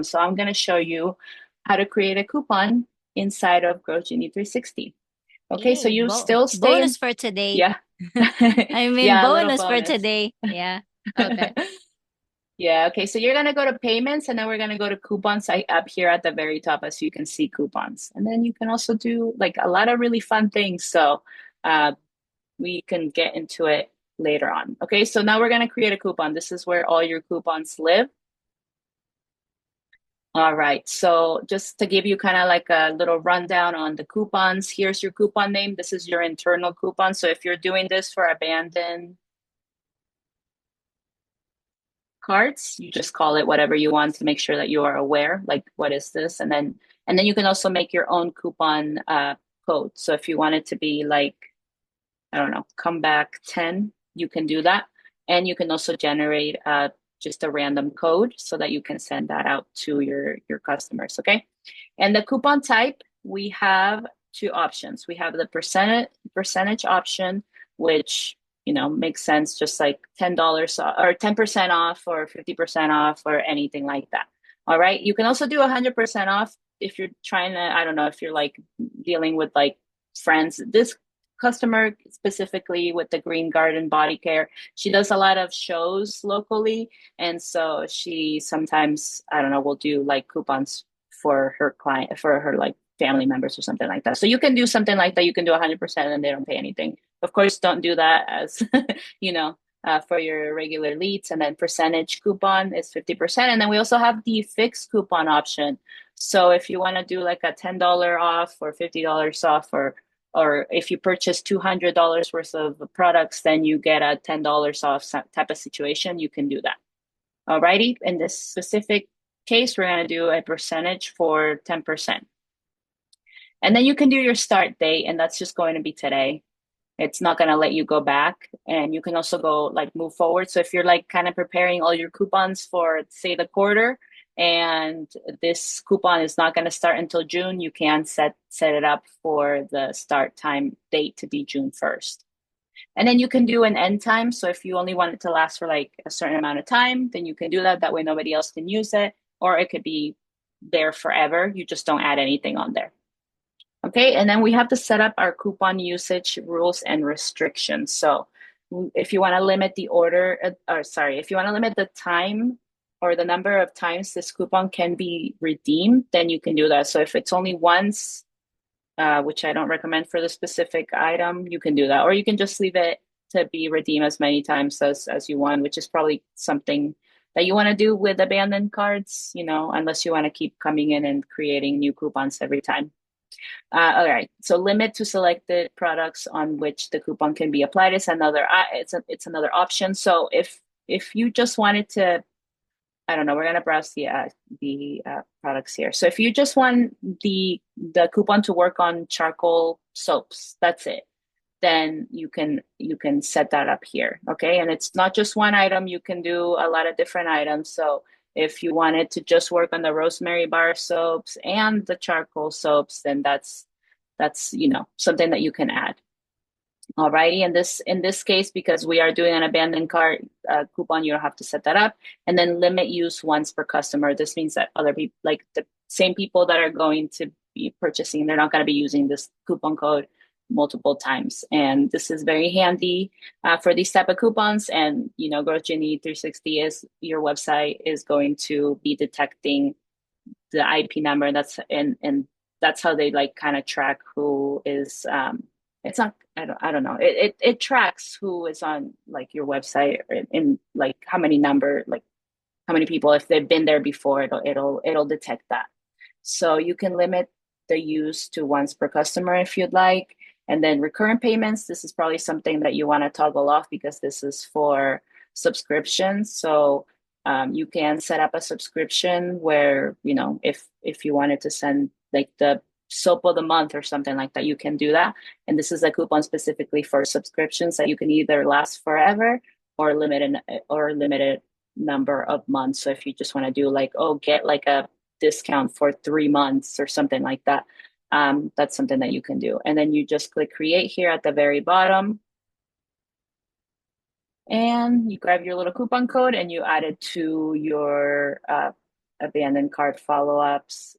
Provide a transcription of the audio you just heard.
So I'm going to show you how to create a coupon inside of GrowthGenie360. Okay, so Yay, you still stay bonus in, for today. yeah, I mean, yeah, a little bonus for bonus. today. Yeah. Okay. Yeah, okay, so you're gonna go to payments and then we're gonna go to coupons up here at the very top as you can see coupons. And then you can also do like a lot of really fun things. So uh, we can get into it later on. Okay, so now we're gonna create a coupon. This is where all your coupons live. All right, so just to give you kind of like a little rundown on the coupons, here's your coupon name. This is your internal coupon. So if you're doing this for abandoned cards, you just call it whatever you want to make sure that you are aware, like what is this? And then you can also make your own coupon code. So if you want it to be like, I don't know, come back 10, you can do that. And you can also generate just a random code so that you can send that out to your customers, okay? And the coupon type, we have two options. We have the percentage option, which makes sense, just like $10 or 10% off or 50% off or anything like that. All right. You can also do 100% off if you're trying to, I don't know, if you're like dealing with like friends. This customer specifically with the Green Garden Body Care, she does a lot of shows locally. And so she sometimes, I don't know, will do like coupons for her client, for her like family members or something like that. So you can do something like that. You can do 100% and they don't pay anything. Of course, don't do that as, you know, for your regular leads. And then percentage coupon is 50%. And then we also have the fixed coupon option. So if you want to do like a $10 off or $50 off, or if you purchase $200 worth of products, then you get a $10 off type of situation, you can do that. Alrighty. In this specific case, we're going to do a percentage for 10%. And then you can do your start date, and that's just going to be today. It's not going to let you go back. And you can also go like move forward. So if you're like kind of preparing all your coupons for, say, the quarter, and this coupon is not going to start until June, you can set it up for the start time date to be June 1st. And then you can do an end time. So if you only want it to last for like a certain amount of time, then you can do that. That way nobody else can use it. Or it could be there forever. You just don't add anything on there. Okay, and then we have to set up our coupon usage rules and restrictions. So if you want to limit the order, or sorry, if you want to limit the time or the number of times this coupon can be redeemed, then you can do that. So if it's only once, which I don't recommend for the specific item, you can do that. Or you can just leave it to be redeemed as many times as you want, which is probably something that you want to do with abandoned cards, unless you want to keep coming in and creating new coupons every time. All right. So limit to selected products on which the coupon can be applied is another. It's another option. So if you just wanted to, I don't know, we're gonna browse the products here. So if you just want the coupon to work on charcoal soaps, that's it. Then you can set that up here. Okay, and it's not just one item. You can do a lot of different items. So if you wanted to just work on the rosemary bar soaps and the charcoal soaps, then that's something that you can add. Alrighty, in this case, because we are doing an abandoned cart coupon, you don't have to set that up. And then limit use once per customer. This means that other people, like the same people that are going to be purchasing, they're not going to be using this coupon code multiple times. And this is very handy for these type of coupons. And Growth Genie 360 is your website is going to be detecting the IP number. And that's how they like kind of track who is it's not I don't know. It tracks who is on like your website and like how many people, if they've been there before, it'll detect that. So you can limit the use to once per customer if you'd like. And then recurrent payments, this is probably something that you want to toggle off because this is for subscriptions. So you can set up a subscription where, if you wanted to send like the soap of the month or something like that, you can do that. And this is a coupon specifically for subscriptions that you can either last forever or limited number of months. So if you just want to do like, oh, get like a discount for 3 months or something like that, that's something that you can do. And then you just click create here at the very bottom. And you grab your little coupon code and you add it to your abandoned cart follow-ups,